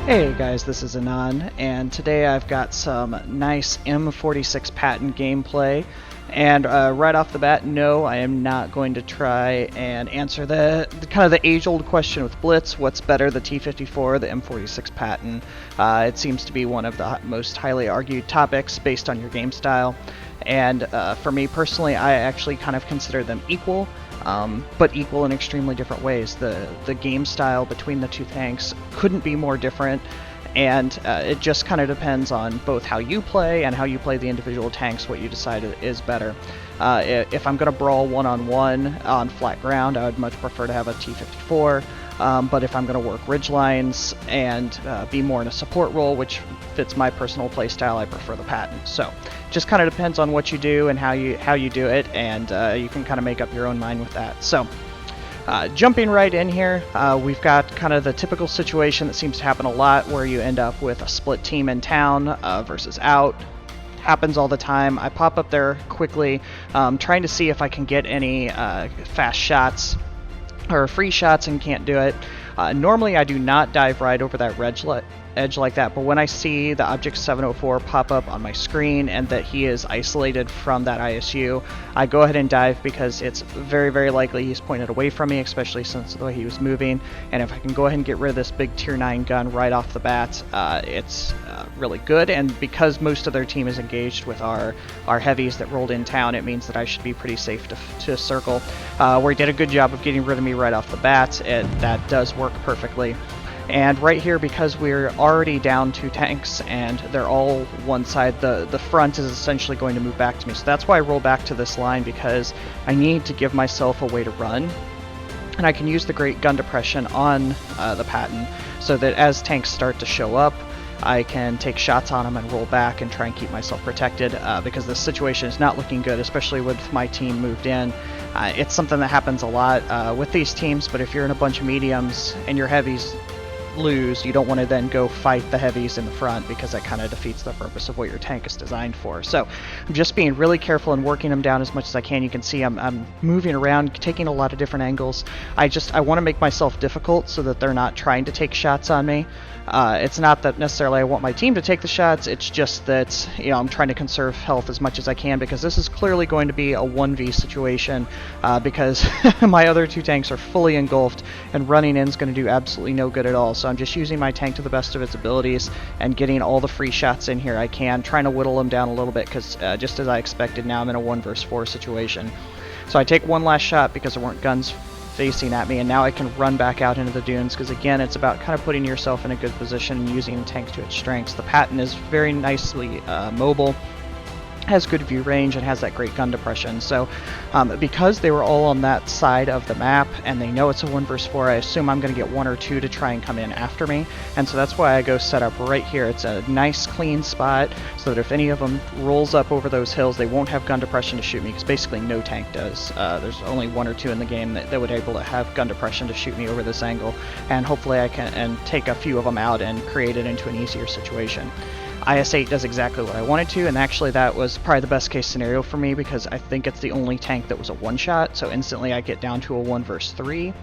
Hey guys, this is Anon, and today I've got some nice M46 Patton gameplay. And right off the bat, no, I am not going to try and answer the kind of the age-old question with Blitz: what's better, the T-54 or the M46 Patton? It seems to be one of the most highly argued topics based on your game style. And for me personally, I actually kind of consider them equal. But equal in extremely different ways. The game style between the two tanks couldn't be more different, and it just kind of depends on both how you play and how you play the individual tanks, what you decide is better. If I'm going to brawl one-on-one on flat ground, I would much prefer to have a T-54. But if I'm going to work ridge lines and be more in a support role, which fits my personal playstyle, I prefer the Patton. So just kind of depends on what you do and how you do it, and you can kind of make up your own mind with that. So jumping right in here, we've got kind of the typical situation that seems to happen a lot, where you end up with a split team in town versus out. Happens all the time. I pop up there quickly, trying to see if I can get any fast shots or free shots, and can't do it. Normally I do not dive right over that edge like that, but when I see the Object 704 pop up on my screen and that he is isolated from that ISU, I go ahead and dive, because it's very, very likely he's pointed away from me, especially since the way he was moving. And if I can go ahead and get rid of this big tier 9 gun right off the bat, it's really good. And because most of their team is engaged with our heavies that rolled in town, it means that I should be pretty safe to circle. Where he did a good job of getting rid of me right off the bat, and that does work perfectly. And right here, because we're already down 2 tanks and they're all one side, the front is essentially going to move back to me. So that's why I roll back to this line, because I need to give myself a way to run. And I can use the great gun depression on the Patton, so that as tanks start to show up, I can take shots on them and roll back and try and keep myself protected, because the situation is not looking good, especially with my team moved in. It's something that happens a lot with these teams, but if you're in a bunch of mediums and your heavies lose, you don't want to then go fight the heavies in the front, because that kind of defeats the purpose of what your tank is designed for. So I'm just being really careful and working them down as much as I can. You can see I'm moving around, taking a lot of different angles. I want to make myself difficult so that they're not trying to take shots on me. It's not that necessarily I want my team to take the shots, it's just that, you know, I'm trying to conserve health as much as I can, because this is clearly going to be a 1v situation, because my other 2 tanks are fully engulfed, and running in is going to do absolutely no good at all. So I'm just using my tank to the best of its abilities and getting all the free shots in here I can, trying to whittle them down a little bit, because just as I expected, now I'm in a 1 versus 4 situation. So I take one last shot because there weren't guns facing at me, and now I can run back out into the dunes, because again, it's about kind of putting yourself in a good position and using the tank to its strengths. The Patton is very nicely mobile, has good view range, and has that great gun depression. So because they were all on that side of the map and they know it's a 1 versus 4, I assume I'm going to get 1 or 2 to try and come in after me, and so that's why I go set up right here. It's a nice clean spot, so that if any of them rolls up over those hills, they won't have gun depression to shoot me, because basically no tank does. There's only 1 or 2 in the game that would be able to have gun depression to shoot me over this angle, and hopefully I can take a few of them out and create it into an easier situation. IS-8 does exactly what I wanted to, and actually that was probably the best case scenario for me, because I think it's the only tank that was a one-shot, so instantly I get down to a 1 versus 3.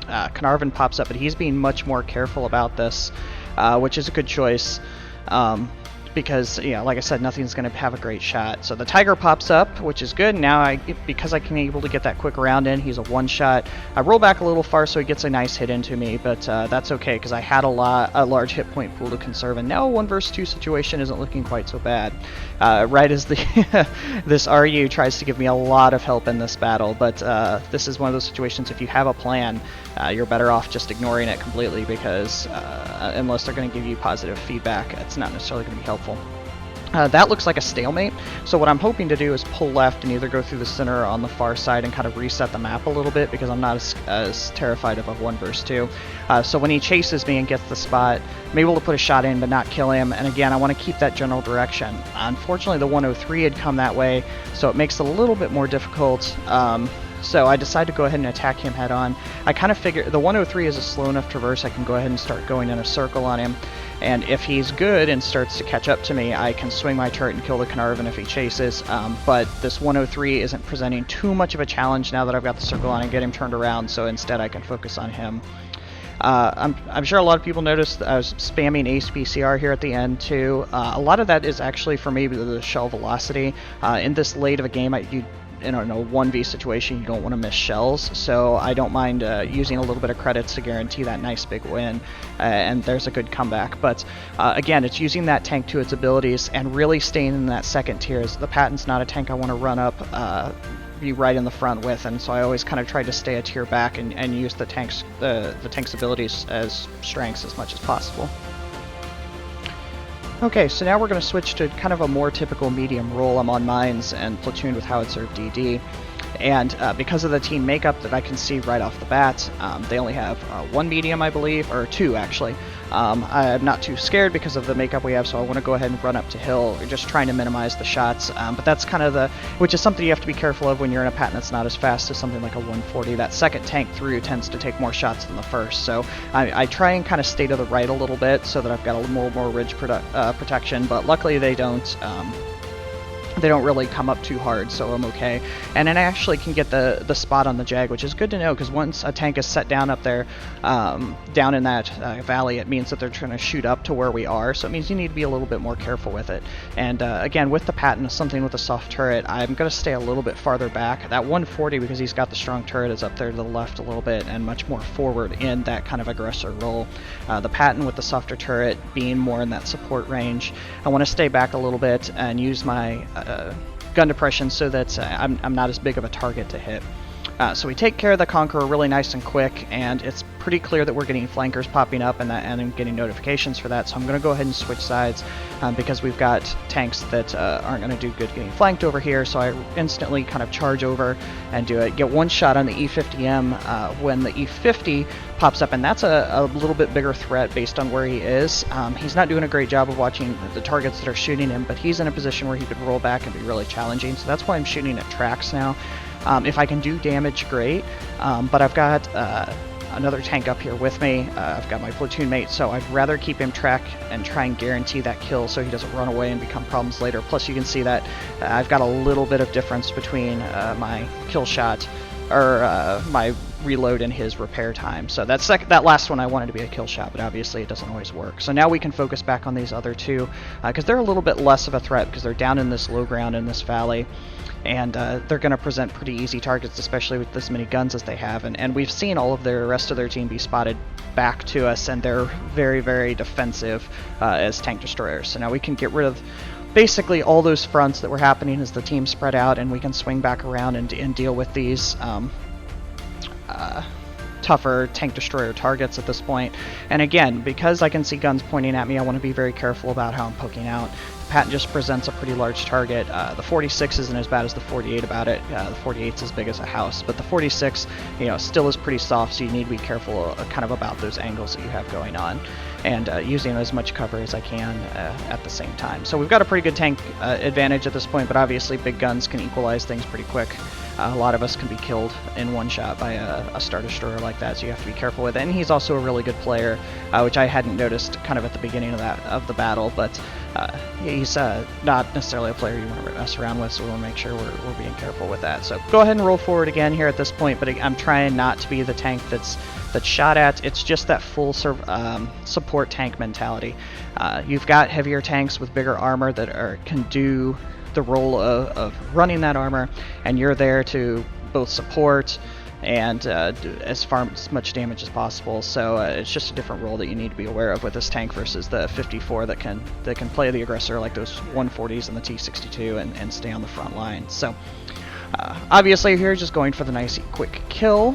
Carnarvon pops up, but he's being much more careful about this, which is a good choice. Because, you know, like I said, nothing's going to have a great shot. So the Tiger pops up, which is good. Now, because I can be able to get that quick round in, he's a one-shot. I roll back a little far so he gets a nice hit into me, but that's okay, because I had a large hit point pool to conserve, and now a 1 versus 2 situation isn't looking quite so bad. Right as this RU tries to give me a lot of help in this battle, but this is one of those situations, if you have a plan, you're better off just ignoring it completely, because unless they're going to give you positive feedback, it's not necessarily going to be helpful. That looks like a stalemate, so what I'm hoping to do is pull left and either go through the center or on the far side and kind of reset the map a little bit, because I'm not as terrified of a 1 versus 2. So when he chases me and gets the spot, I'm able to put a shot in but not kill him, and again, I want to keep that general direction. Unfortunately, the 103 had come that way, so it makes it a little bit more difficult. So I decided to go ahead and attack him head on. I kind of figured the 103 is a slow enough traverse, I can go ahead and start going in a circle on him. And if he's good and starts to catch up to me, I can swing my turret and kill the Carnarvon if he chases. But this 103 isn't presenting too much of a challenge now that I've got the circle on and get him turned around, so instead I can focus on him. I'm sure a lot of people noticed that I was spamming ace PCR here at the end too. A lot of that is actually for me the shell velocity. In this late of a game, in a 1v situation, you don't want to miss shells, so I don't mind using a little bit of credits to guarantee that nice big win, and there's a good comeback. But again, it's using that tank to its abilities and really staying in that second tier. The Patton's not a tank I want to run up, be right in the front with, and so I always kind of try to stay a tier back and use the tank's abilities as strengths as much as possible. Okay, so now we're going to switch to kind of a more typical medium role. I'm on mines and platooned with howitzer DD. And because of the team makeup that I can see right off the bat, they only have one medium, I believe, or two actually. I'm not too scared because of the makeup we have, so I want to go ahead and run up to hill, just trying to minimize the shots. But that's kind of which is something you have to be careful of when you're in a Patton that's not as fast as something like a 140. That second tank through tends to take more shots than the first, so I try and kind of stay to the right a little bit so that I've got a little more ridge protection, but luckily they don't. They don't really come up too hard, so I'm okay. And then I actually can get the spot on the Jag, which is good to know, because once a tank is set down up there, down in that valley, it means that they're trying to shoot up to where we are, so it means you need to be a little bit more careful with it. And again, with the Patton, something with a soft turret, I'm going to stay a little bit farther back. That 140, because he's got the strong turret, is up there to the left a little bit, and much more forward in that kind of aggressor role. The Patton with the softer turret being more in that support range, I want to stay back a little bit and use my gun depression so that I'm not as big of a target to hit. So we take care of the Conqueror really nice and quick, and it's pretty clear that we're getting flankers popping up and I'm getting notifications for that, so I'm going to go ahead and switch sides because we've got tanks that aren't going to do good getting flanked over here, so I instantly kind of charge over and do it. Get one shot on the E50M when the E50 pops up, and that's a little bit bigger threat based on where he is. He's not doing a great job of watching the targets that are shooting him, but he's in a position where he could roll back and be really challenging, so that's why I'm shooting at tracks now. If I can do damage, great, but I've got another tank up here with me. I've got my platoon mate, so I'd rather keep him track and try and guarantee that kill so he doesn't run away and become problems later. Plus you can see that I've got a little bit of difference between my kill shot, or my reload and his repair time. So that last one I wanted to be a kill shot, but obviously it doesn't always work. So now we can focus back on these other two, because they're a little bit less of a threat because they're down in this low ground in this valley. And they're going to present pretty easy targets, especially with this many guns as they have. And we've seen all of the rest of their team be spotted back to us, and they're very, very defensive as tank destroyers. So now we can get rid of basically all those fronts that were happening as the team spread out, and we can swing back around and deal with these tougher tank destroyer targets at this point. And again, because I can see guns pointing at me, I want to be very careful about how I'm poking out. Patton just presents a pretty large target. The 46 isn't as bad as the 48 about it. The 48's as big as a house, but the 46, still is pretty soft, so you need to be careful kind of about those angles that you have going on, and using as much cover as I can at the same time. So we've got a pretty good tank advantage at this point, but obviously big guns can equalize things pretty quick. A lot of us can be killed in one shot by a Star Destroyer like that, so you have to be careful with it. And he's also a really good player, which I hadn't noticed kind of at the beginning of the battle, but he's not necessarily a player you want to mess around with, so we want to make sure we're being careful with that. So go ahead and roll forward again here at this point, but I'm trying not to be the tank that's shot at. It's just that full support tank mentality. You've got heavier tanks with bigger armor that can do the role of running that armor, and you're there to both support and do as much damage as possible. So it's just a different role that you need to be aware of with this tank versus the 54 that can play the aggressor like those 140s and the T-62 and stay on the front line. So obviously here just going for the nice quick kill,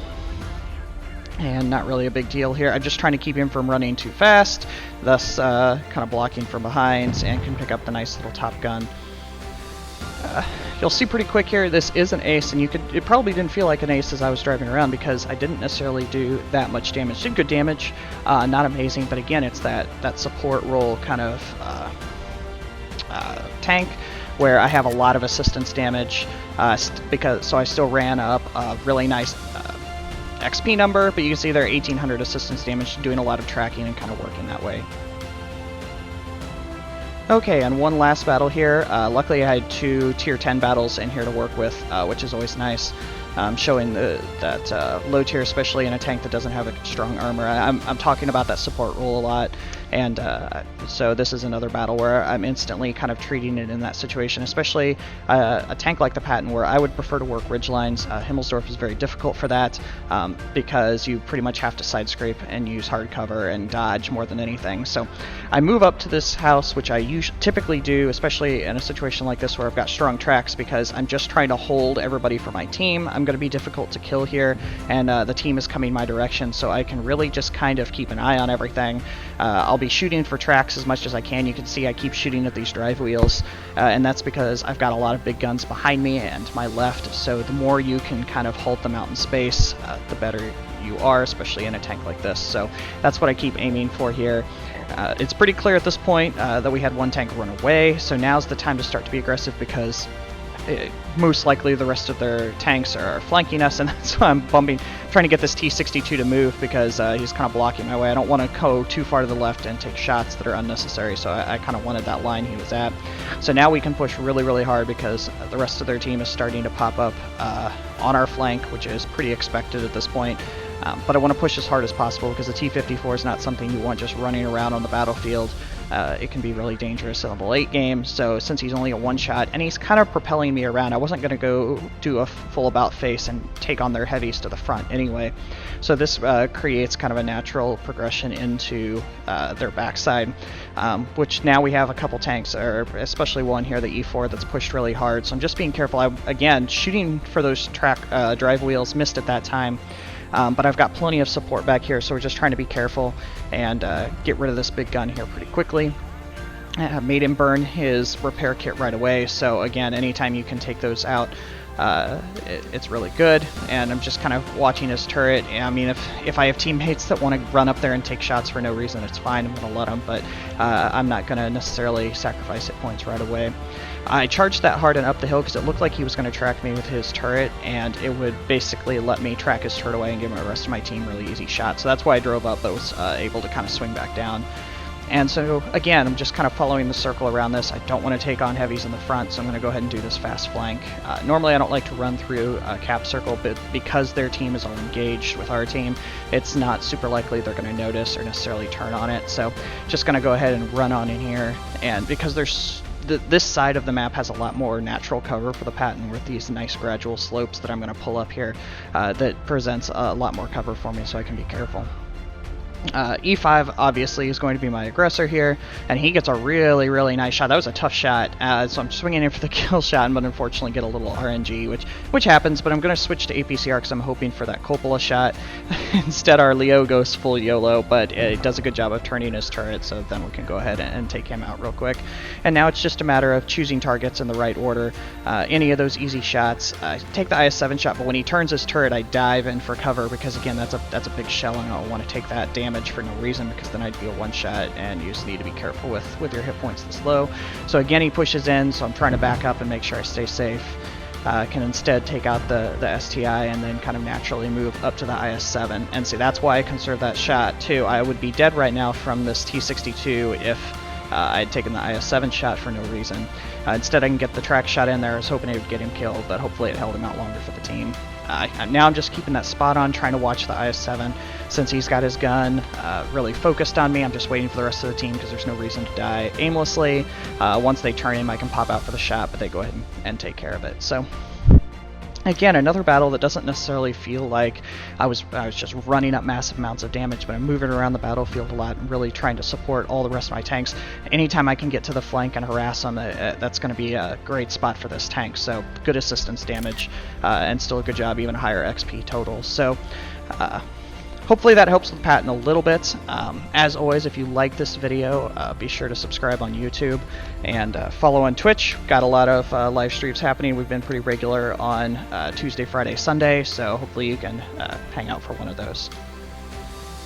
and not really a big deal here. I'm just trying to keep him from running too fast, thus kind of blocking from behind, and can pick up the nice little top gun. You'll see pretty quick here, this is an ace, and it probably didn't feel like an ace as I was driving around because I didn't necessarily do that much damage. Did good damage, not amazing, but again, it's that support role kind of tank where I have a lot of assistance damage, so I still ran up a really nice XP number, but you can see there 1800 assistance damage, doing a lot of tracking and kind of working that way. Okay, and one last battle here. Luckily I had 2 tier 10 battles in here to work with, which is always nice. showing that low tier, especially in a tank that doesn't have a strong armor. I'm talking about that support role a lot, and so this is another battle where I'm instantly kind of treating it in that situation, especially a tank like the Patton, where I would prefer to work ridge lines. Himmelsdorf is very difficult for that because you pretty much have to side scrape and use hard cover and dodge more than anything. So I move up to this house, which I typically do, especially in a situation like this where I've got strong tracks, because I'm just trying to hold everybody for my team. I'm going to be difficult to kill here, and the team is coming my direction, so I can really just kind of keep an eye on everything. I'll be shooting for tracks as much as I can. You can see I keep shooting at these drive wheels, and that's because I've got a lot of big guns behind me and to my left, so the more you can kind of halt them out in space, the better you are, especially in a tank like this. So that's what I keep aiming for here. It's pretty clear at this point that we had one tank run away, so now's the time to start to be aggressive, because most likely the rest of their tanks are flanking us, and that's why I'm trying to get this T-62 to move, because he's kind of blocking my way. I don't want to go too far to the left and take shots that are unnecessary, so I kind of wanted that line he was at. So now we can push really, really hard, because the rest of their team is starting to pop up on our flank, which is pretty expected at this point. But I want to push as hard as possible, because the T-54 is not something you want just running around on the battlefield. It can be really dangerous in the late game, so since he's only a one-shot, and he's kind of propelling me around, I wasn't going to go do a full about face and take on their heavies to the front anyway. So this creates kind of a natural progression into their backside, which now we have a couple tanks, or especially one here, the E4, that's pushed really hard. So I'm just being careful. Again, shooting for those drive wheels, missed at that time. But I've got plenty of support back here, so we're just trying to be careful and get rid of this big gun here pretty quickly. Made him burn his repair kit right away, so again, anytime you can take those out, it's really good. And I'm just kind of watching his turret. I mean, if I have teammates that want to run up there and take shots for no reason, it's fine, I'm going to let them, but I'm not going to necessarily sacrifice hit points right away. I charged that hard and up the hill because it looked like he was going to track me with his turret, and it would basically let me track his turret away and give the rest of my team really easy shots. So that's why I drove up, but was able to kind of swing back down. And so again, I'm just kind of following the circle around this. I don't want to take on heavies in the front, so I'm going to go ahead and do this fast flank. Normally I don't like to run through a cap circle, but because their team is all engaged with our team, it's not super likely they're going to notice or necessarily turn on it. So just going to go ahead and run on in here, and because there's this side of the map has a lot more natural cover for the Patton with these nice gradual slopes that I'm going to pull up here, that presents a lot more cover for me, so I can be careful. E5 obviously is going to be my aggressor here, and he gets a really, really nice shot. That was a tough shot, so I'm swinging in for the kill shot, but unfortunately get a little RNG, which happens, but I'm going to switch to APCR because I'm hoping for that Coppola shot. Instead, our Leo goes full YOLO, but it does a good job of turning his turret, so then we can go ahead and take him out real quick. And now it's just a matter of choosing targets in the right order. Any of those easy shots, take the IS-7 shot, but when he turns his turret, I dive in for cover, because again, that's a big shell, and I don't want to take that damage for no reason, because then I'd be a one-shot, and you just need to be careful with your hit points this low. So again, he pushes in, so I'm trying to back up and make sure I stay safe. Can instead take out the STI and then kind of naturally move up to the IS-7. And see, that's why I conserved that shot too. I would be dead right now from this T-62 if I had taken the IS-7 shot for no reason. Instead, I can get the track shot in there. I was hoping it would get him killed, but hopefully it held him out longer for the team. Now I'm just keeping that spot on, trying to watch the IS-7. Since he's got his gun really focused on me, I'm just waiting for the rest of the team because there's no reason to die aimlessly. Once they turn him, I can pop out for the shot, but they go ahead and take care of it. So again, another battle that doesn't necessarily feel like I was just running up massive amounts of damage, but I'm moving around the battlefield a lot and really trying to support all the rest of my tanks. Anytime I can get to the flank and harass them, that's going to be a great spot for this tank. So good assistance damage, and still a good job, even higher XP total. So hopefully that helps with Patton a little bit. As always, if you like this video, be sure to subscribe on YouTube and follow on Twitch. Got a lot of live streams happening. We've been pretty regular on Tuesday, Friday, Sunday, so hopefully you can hang out for one of those.